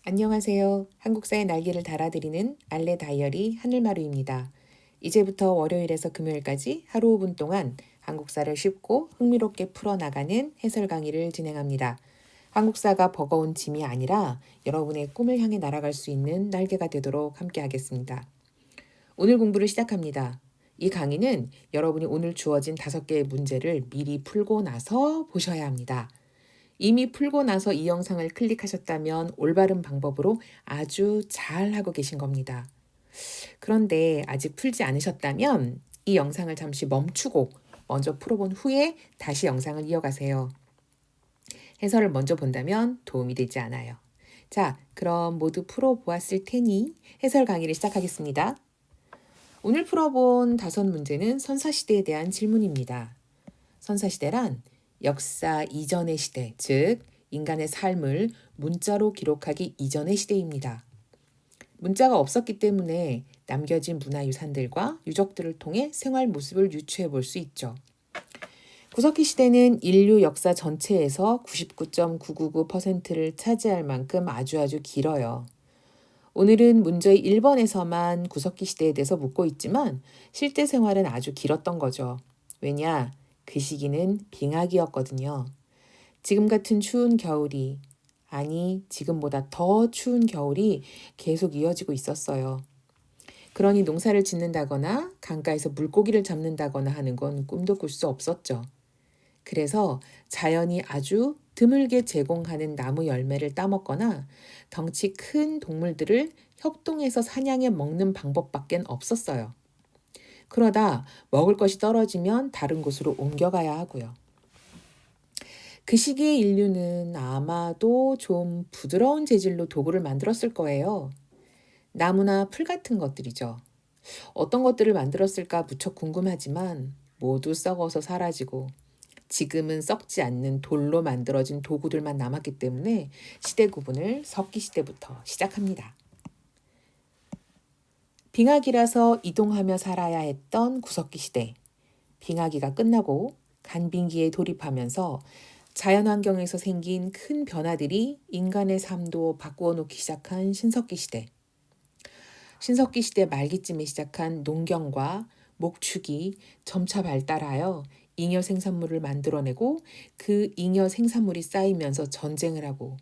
안녕하세요. 한국사의 날개를 달아드리는 알레 다이어리 하늘마루입니다. 이제부터 월요일에서 금요일까지 하루 5분 동안 한국사를 쉽고 흥미롭게 풀어나가는 해설 강의를 진행합니다. 한국사가 버거운 짐이 아니라 여러분의 꿈을 향해 날아갈 수 있는 날개가 되도록 함께하겠습니다. 오늘 공부를 시작합니다. 이 강의는 여러분이 오늘 주어진 5개의 문제를 미리 풀고 나서 보셔야 합니다. 이미 풀고 나서 이 영상을 클릭하셨다면 올바른 방법으로 아주 잘 하고 계신 겁니다. 그런데 아직 풀지 않으셨다면 이 영상을 잠시 멈추고 먼저 풀어본 후에 다시 영상을 이어가세요. 해설을 먼저 본다면 도움이 되지 않아요. 자, 그럼 모두 풀어보았을 테니 해설 강의를 시작하겠습니다. 오늘 풀어본 5문제는 선사시대에 대한 질문입니다. 선사시대란 역사 이전의 시대, 즉 인간의 삶을 문자로 기록하기 이전의 시대입니다. 문자가 없었기 때문에 남겨진 문화유산들과 유적들을 통해 생활 모습을 유추해 볼 수 있죠. 구석기 시대는 인류 역사 전체에서 99.999%를 차지할 만큼 아주 길어요. 오늘은 문제의 1번에서만 구석기 시대에 대해서 묻고 있지만 실제 생활은 아주 길었던 거죠. 왜냐? 그 시기는 빙하기였거든요. 지금 같은 추운 겨울이, 아니 지금보다 더 추운 겨울이 계속 이어지고 있었어요. 그러니 농사를 짓는다거나 강가에서 물고기를 잡는다거나 하는 건 꿈도 꿀 수 없었죠. 그래서 자연이 아주 드물게 제공하는 나무 열매를 따먹거나 덩치 큰 동물들을 협동해서 사냥해 먹는 방법밖엔 없었어요. 그러다 먹을 것이 떨어지면 다른 곳으로 옮겨가야 하고요. 그 시기의 인류는 아마도 좀 부드러운 재질로 도구를 만들었을 거예요. 나무나 풀 같은 것들이죠. 어떤 것들을 만들었을까 무척 궁금하지만 모두 썩어서 사라지고 지금은 썩지 않는 돌로 만들어진 도구들만 남았기 때문에 시대 구분을 석기 시대부터 시작합니다. 빙하기라서 이동하며 살아야 했던 구석기 시대. 빙하기가 끝나고 간빙기에 돌입하면서 자연환경에서 생긴 큰 변화들이 인간의 삶도 바꾸어 놓기 시작한 신석기 시대. 신석기 시대 말기쯤에 시작한 농경과 목축이 점차 발달하여 잉여 생산물을 만들어내고 그 잉여 생산물이 쌓이면서 전쟁을 하고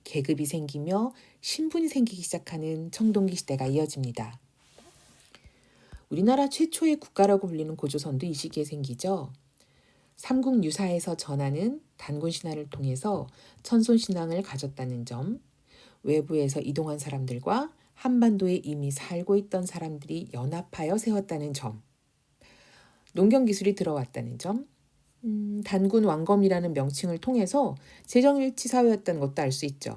계급이 생기며 신분이 생기기 시작하는 청동기 시대가 이어집니다. 우리나라 최초의 국가라고 불리는 고조선도 이 시기에 생기죠. 삼국유사에서 전하는 단군신화를 통해서 천손신앙을 가졌다는 점, 외부에서 이동한 사람들과 한반도에 이미 살고 있던 사람들이 연합하여 세웠다는 점, 농경기술이 들어왔다는 점, 단군 왕검이라는 명칭을 통해서 재정일치 사회였다는 것도 알 수 있죠.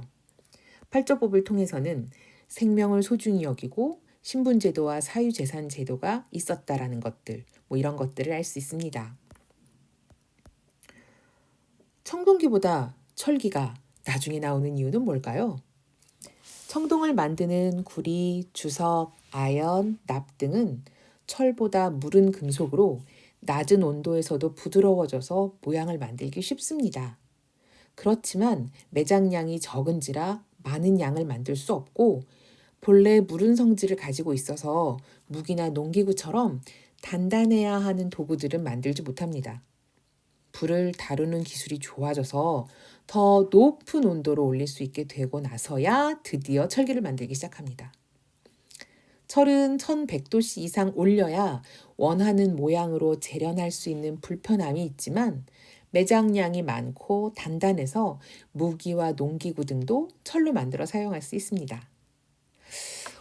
팔조법을 통해서는 생명을 소중히 여기고 신분제도와 사유재산 제도가 있었다라는 것들, 이런 것들을 알 수 있습니다. 청동기보다 철기가 나중에 나오는 이유는 뭘까요? 청동을 만드는 구리, 주석, 아연, 납 등은 철보다 무른 금속으로 낮은 온도에서도 부드러워져서 모양을 만들기 쉽습니다. 그렇지만 매장량이 적은지라 많은 양을 만들 수 없고 본래 무른 성질을 가지고 있어서 무기나 농기구처럼 단단해야 하는 도구들은 만들지 못합니다. 불을 다루는 기술이 좋아져서 더 높은 온도로 올릴 수 있게 되고 나서야 드디어 철기를 만들기 시작합니다. 철은 1100도씨 이상 올려야 원하는 모양으로 재련할 수 있는 불편함이 있지만 매장량이 많고 단단해서 무기와 농기구 등도 철로 만들어 사용할 수 있습니다.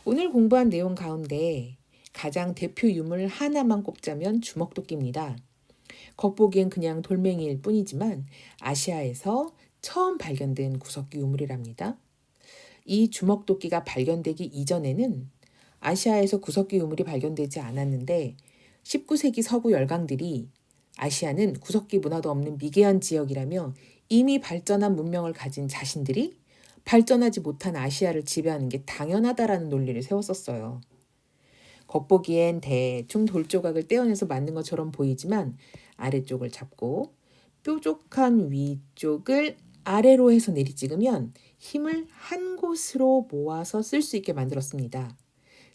오늘 공부한 내용 가운데 가장 대표 유물 하나만 꼽자면 주먹도끼입니다. 겉보기엔 그냥 돌멩이일 뿐이지만 아시아에서 처음 발견된 구석기 유물이랍니다. 이 주먹도끼가 발견되기 이전에는 아시아에서 구석기 유물이 발견되지 않았는데 19세기 서구 열강들이 아시아는 구석기 문화도 없는 미개한 지역이라며 이미 발전한 문명을 가진 자신들이 발전하지 못한 아시아를 지배하는 게 당연하다라는 논리를 세웠었어요. 겉보기엔 대충 돌조각을 떼어내서 만든 것처럼 보이지만 아래쪽을 잡고 뾰족한 위쪽을 아래로 해서 내리 찍으면 힘을 한 곳으로 모아서 쓸 수 있게 만들었습니다.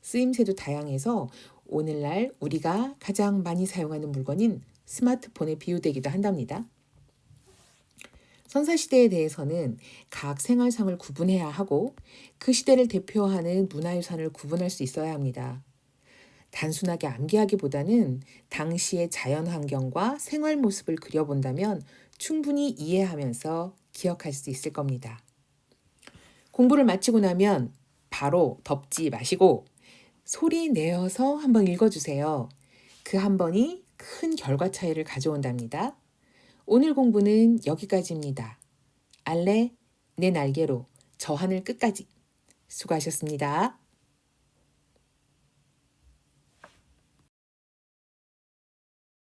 쓰임새도 다양해서 오늘날 우리가 가장 많이 사용하는 물건인 스마트폰에 비유되기도 한답니다. 선사시대에 대해서는 각 생활상을 구분해야 하고 그 시대를 대표하는 문화유산을 구분할 수 있어야 합니다. 단순하게 암기하기보다는 당시의 자연 환경과 생활 모습을 그려본다면 충분히 이해하면서 기억할 수 있을 겁니다. 공부를 마치고 나면 바로 덮지 마시고 소리 내어서 한번 읽어주세요. 그 한 번이 큰 결과 차이를 가져온답니다. 오늘 공부는 여기까지입니다. 알레, 내 날개로 저 하늘 끝까지. 수고하셨습니다.